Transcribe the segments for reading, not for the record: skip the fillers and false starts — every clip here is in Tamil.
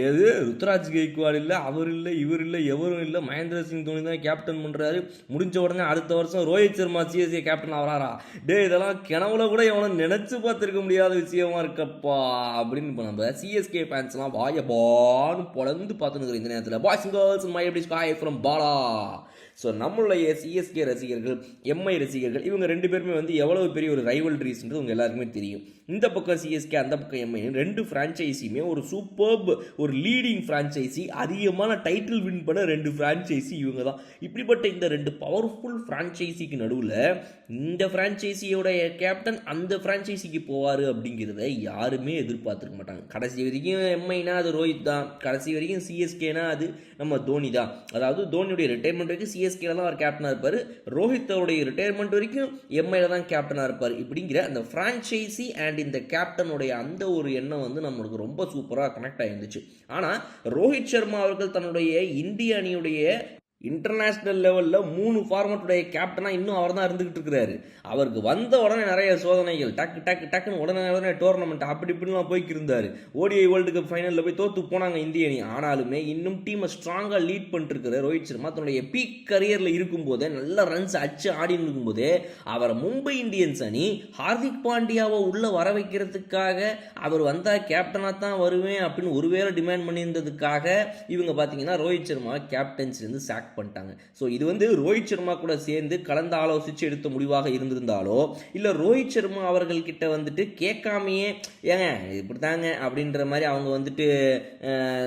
எது ருத்ராஜ் கெய்க்வாட் இல்லை, அவர் இல்லை, இவர் இல்லை, எவரும் இல்லை, மகேந்திர சிங் தோனி தான் கேப்டன் பண்ணுறாரு. முடிஞ்ச உடனே அடுத்த வருஷம் ரோஹித் சர்மா சிஎஸ்கே கேப்டன் ஆகிறாரா? இதெல்லாம் கனவுல கூட எவனும் நினச்சி பார்த்துருக்க முடியாத விஷயமா இருக்கப்பா அப்படின்னு இப்போ நம்ம சிஎஸ்கே ஃபேன்ஸ்லாம் வாயபான்னு பொழந்து பார்த்துன்னு இந்த நேரத்தில். பாய்ஸ் அண்ட் கேர்ள்ஸ், மை எப்படி ஸ்காய் ஃப்ரம் பாலா. ஸோ நம்மளுடைய சிஎஸ்கே ரசிகர்கள், எம்ஐ ரசிகர்கள், இவங்க ரெண்டு பேருமே வந்து எவ்வளவு பெரிய ஒரு ரைவல்ரிஸ்ன்றது உங்கள் எல்லாருக்குமே தெரியும். இந்த பக்கம் சிஎஸ்கே, அந்த பக்கம் எம்ஐ, ரெண்டு ஃப்ரான்ச்சைஸியுமே ஒரு சூப்பர்ப், ஒரு லீடிங் ஃப்ரான்ச்சைசி, அதிகமான டைட்டில் வின் பண்ண ரெண்டு ஃப்ரான்ச்சைசி இவங்க தான். இப்படிப்பட்ட இந்த ரெண்டு பவர்ஃபுல் ஃப்ரான்ச்சைசிக்கு நடுவில் இந்த ஃப்ரான்ச்சைசியோடைய கேப்டன் அந்த ஃப்ரான்ச்சைசிக்கு போவார் அப்படிங்கிறத யாருமே எதிர்பார்த்துருக்க மாட்டாங்க. கடைசி வரைக்கும் எம்ஐனா அது ரோஹித் தான், கடைசி வரைக்கும் சிஎஸ்கேனா அது நம்ம தோனி தான். அதாவது தோனியுடைய ரிட்டைர்மெண்ட் வரைக்கும் சிஎஸ்கேல தான் அவர் கேப்டனாக இருப்பார், ரோஹித்தோடைய ரிட்டையர்மெண்ட் வரைக்கும் எம்ஐல தான் கேப்டனாக இருப்பார். இப்படிங்கிற அந்த ஃப்ரான்ச்சைசி அண்ட் இந்த கேப்டனுடைய அந்த ஒரு எண்ணம் வந்து நம்மளுக்கு ரொம்ப சூப்பராக கனெக்ட் ஆகிருந்துச்சு. ஆனால் ரோஹித் சர்மா அவர்கள் தன்னுடைய இந்திய அணியுடைய இன்டர்நேஷ்னல் லெவலில் 3 ஃபார்மேட்டுடைய கேப்டனாக இன்னும் அவர் தான் இருந்துகிட்டு இருக்கிறாரு. அவருக்கு வந்த உடனே நிறைய சோதனைகள், டக்குன்னு உடனே டோர்னமெண்ட் அப்படி இப்படிலாம் போய்க்கு இருந்தார். ஓடிஐ வேர்ல்டு கப் ஃபைனலில் போய் தோற்று போனாங்க இந்திய அணி. ஆனாலுமே இன்னும் டீமை ஸ்ட்ராங்காக லீட் பண்ணிட்டு இருக்கிற ரோஹித் சர்மா தன்னுடைய பீக் கரியரில் இருக்கும்போதே, நல்ல ரன்ஸ் அச்சு ஆடி இருக்கும்போதே, அவரை மும்பை இந்தியன்ஸ் அணி ஹார்திக் பாண்டியாவை உள்ளே வர வைக்கிறதுக்காக அவர் வந்தால் கேப்டனாக தான் வருவேன் அப்படின்னு ஒருவேளை டிமாண்ட் பண்ணியிருந்ததுக்காக இவங்க பார்த்தீங்கன்னா ரோஹித் சர்மா கேப்டன்ஸ்லேருந்து சாக் பண்ணிட்டாங்க. ஸோ இது வந்து ரோஹித் சர்மா கூட சேர்ந்து கலந்து ஆலோசித்து எடுத்த முடிவாக இருந்திருந்தாலோ, இல்லை ரோஹித் சர்மா அவர்கள் கிட்ட வந்துட்டு கேட்காமையே ஏங்க இப்படி தாங்க அப்படின்ற மாதிரி அவங்க வந்துட்டு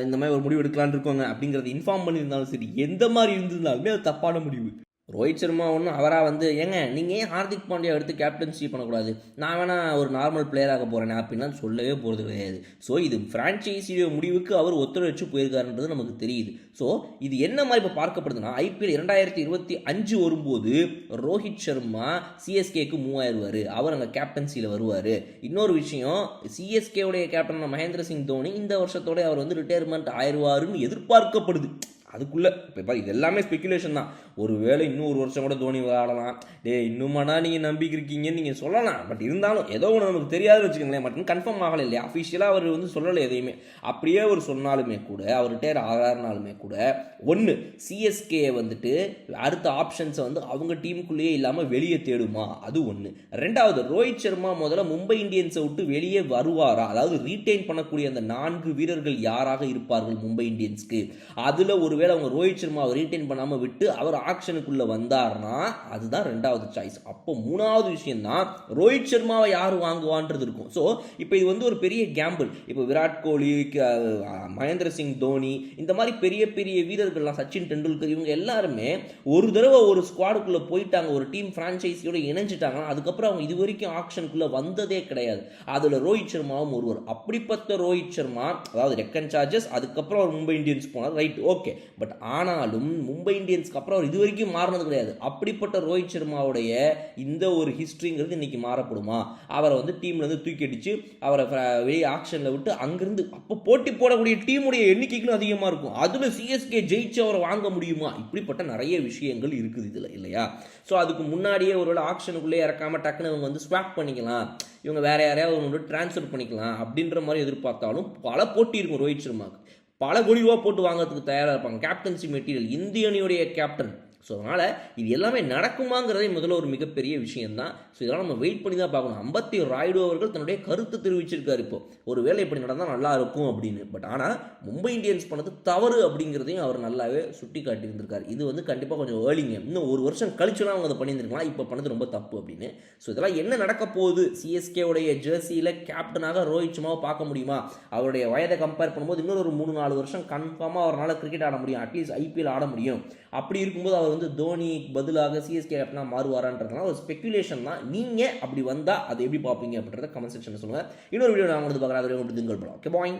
இந்த மாதிரி ஒரு முடிவு எடுக்கலான்னு இருக்கோங்க அப்படிங்கிறத இன்ஃபார்ம் பண்ணியிருந்தாலும் சரி, எந்த மாதிரி இருந்திருந்தாலுமே அது தப்பான முடிவு. ரோஹித் சர்மா ஒன்றும் அவராக வந்து ஏங்க நீங்கள் ஏன் ஹார்திக் பாண்டியா எடுத்து கேப்டன்ஷிப் பண்ணக்கூடாது, நான் வேணா ஒரு நார்மல் பிளேயராக போகிறேன் அப்படின்லாம் சொல்லவே போகிறது கிடையாது. ஸோ இது ஃப்ரான்ச்சைஸியோட முடிவுக்கு அவர் ஒத்துழைச்சு போயிருக்காருன்றது நமக்கு தெரியுது. ஸோ இது என்ன மாதிரி இப்போ பார்க்கப்படுதுன்னா, ஐபிஎல் 2025 வரும்போது ரோஹித் சர்மா சிஎஸ்கேக்கு மூவ் ஆயிடுவார், அவர் அங்கே கேப்டன்சியில் வருவார். இன்னொரு விஷயம், சிஎஸ்கேவுடைய கேப்டன் மகேந்திர சிங் தோனி இந்த வருஷத்தோட அவர் வந்து ரிட்டையர்மெண்ட் ஆயிடுவாருன்னு எதிர்பார்க்கப்படுது. அதுக்குள்ளே இப்போ இது எல்லாமே ஸ்பெக்குலேஷன் தான். ஒருவேளை இன்னும் ஒரு வருஷம் கூட தோனி விளையாடலாம். இன்னுமானா நீங்கள் நம்பிக்கை இருக்கீங்கன்னு நீங்கள் சொல்லலாம். பட் இருந்தாலும் ஏதோ ஒன்று நமக்கு தெரியாது வச்சுக்கோங்களேன். மட்டும் கன்ஃபார்ம் ஆகலை இல்லையா, அஃபிஷியலாக அவர் வந்து சொல்லலை எதையுமே. அப்படியே அவர் சொன்னாலுமே கூட, அவர் ரிட்டையர் ஆகிறாருனாலுமே கூட, ஒன்று சிஎஸ்கே வந்துட்டு அடுத்த ஆப்ஷன்ஸை வந்து அவங்க டீமுக்குள்ளேயே இல்லாமல் வெளியே தேடுமா, அது ஒன்று. ரெண்டாவது, ரோஹித் சர்மா முதல்ல மும்பை இந்தியன்ஸை விட்டு வெளியே வருவாரா, அதாவது ரீட்டைன் பண்ணக்கூடிய அந்த 4 வீரர்கள் யாராக இருப்பார்கள் மும்பை இந்தியன்ஸ்க்கு, அதில் ஒருவேளை அவங்க ரோஹித் சர்மாவை ரீட்டைன் பண்ணாமல் விட்டு அவர் ஆக்ஷனுக்குள்ள வந்தார்னா அதுதான் ரெண்டாவது சாய்ஸ். அப்போ மூணாவது விஷயம் தான் ரோஹித் சர்மாவை யார் வாங்குவான்றது இருக்கும். ஸோ இப்போ இது வந்து ஒரு பெரிய கேம்பிள். இப்போ விராட் கோலி, மகேந்திர சிங் தோனி, இந்த மாதிரி பெரிய பெரிய வீரர்கள்லாம், சச்சின் டெண்டுல்கர், இவங்க எல்லாருமே ஒரு தடவை ஒரு ஸ்குவாடுக்குள்ள போயிட்டாங்க, ஒரு டீம் ஃப்ரான்ச்சைஸியோட இணைஞ்சிட்டாங்கன்னா அதுக்கப்புறம் அவங்க இது வரைக்கும் ஆக்ஷனுக்குள்ள வந்ததே கிடையாது. அதில் ரோஹித் சர்மாவும் ஒருவர். அப்படிப்பட்ட ரோஹித் சர்மா, அதாவது டெக்கன் சார்ஜர்ஸ், அதுக்கப்புறம் அவர் மும்பை இந்தியன்ஸ் போனார், ரைட், ஓகே. பட் ஆனாலும் மும்பை இந்தியன்ஸ்க்கு அப்புறம் அவர் இது வரைக்கும் மாறினது கிடையாது. அப்படிப்பட்ட ரோஹித் சர்மாவுடைய இந்த ஒரு ஹிஸ்ட்ரிங்கிறது இன்னைக்கு மாறப்படுமா? அவரை வந்து டீம்ல இருந்து தூக்கி அடிச்சு அவரை வெளியே ஆக்ஷன்ல விட்டு அங்கிருந்து அப்போ போட்டி போடக்கூடிய டீமுடைய எண்ணிக்கைகளும் அதிகமாக இருக்கும். அதுல சிஎஸ்கே ஜெயிச்சு அவரை வாங்க முடியுமா? இப்படிப்பட்ட நிறைய விஷயங்கள் இருக்குது இதுல, இல்லையா? ஸோ அதுக்கு முன்னாடியே ஒருவேளை ஆக்ஷனுக்குள்ளே இறக்காம டக்குன்னு அவங்க வந்து ஸ்வாப் பண்ணிக்கலாம், இவங்க வேற யாரையாவது ஒன்று ட்ரான்ஸ்ஃபர் பண்ணிக்கலாம் அப்படின்ற மாதிரி எதிர்பார்த்தாலும் பல போட்டி இருக்கும் ரோஹித் சர்மாவுக்கு. பல கோடி ரூபா போட்டு வாங்கிறதுக்கு தயாராக இருப்பாங்க. கேப்டன்சி மெட்டீரியல், இந்திய அணியுடைய கேப்டன். ஸோ அதனால் இது எல்லாமே நடக்குமாங்கிறதே முதல்ல ஒரு மிகப்பெரிய விஷயம்தான். ஸோ இதெல்லாம் நம்ம வெயிட் பண்ணி தான் பார்க்கணும். அம்பத்தி ராயுடு அவர்கள் தன்னுடைய கருத்து தெரிவிச்சிருக்காரு, இப்போ ஒரு வேளை இப்படி நடந்தால் நல்லா இருக்கும் அப்படின்னு. பட் ஆனால் மும்பை இந்தியன்ஸ் பண்ணது தவறு அப்படிங்கிறதையும் அவர் நல்லாவே சுட்டி காட்டியிருந்திருக்காரு. இது வந்து கண்டிப்பாக கொஞ்சம் ஏர்லிங்க, இன்னும் ஒரு வருஷம் கழிச்சுலாம் அவங்க அதை பண்ணியிருந்திருக்கலாம், இப்போ பண்ணது ரொம்ப தப்பு அப்படின்னு. ஸோ இதெல்லாம் என்ன நடக்க போகுது, சிஎஸ்கேவுடைய ஜெர்சியில் கேப்டனாக ரோஹித் சர்மாவை பார்க்க முடியுமா? அவருடைய வயதை கம்பேர் பண்ணும்போது இன்னொரு ஒரு 3-4 வருஷம் கன்ஃபார்மாக அவரால் கிரிக்கெட் ஆட முடியும், அட்லீஸ்ட் ஐபிஎல் ஆட முடியும். அப்படி இருக்கும்போது அவர் வந்து தோனி பதிலாக சிஎஸ்கே கேப்டனாக மாறுவாரான்றதுனால ஒரு ஸ்பெக்குலேஷன் தான். நீங்கள் அப்படி வந்தால் அதை எப்படி பார்ப்பீங்க அப்படின்றத கமெண்ட் செக்ஷனில் சொல்லுங்கள். இன்னொரு வீடியோ நான் வந்து பார்க்குறேன். Okay bye.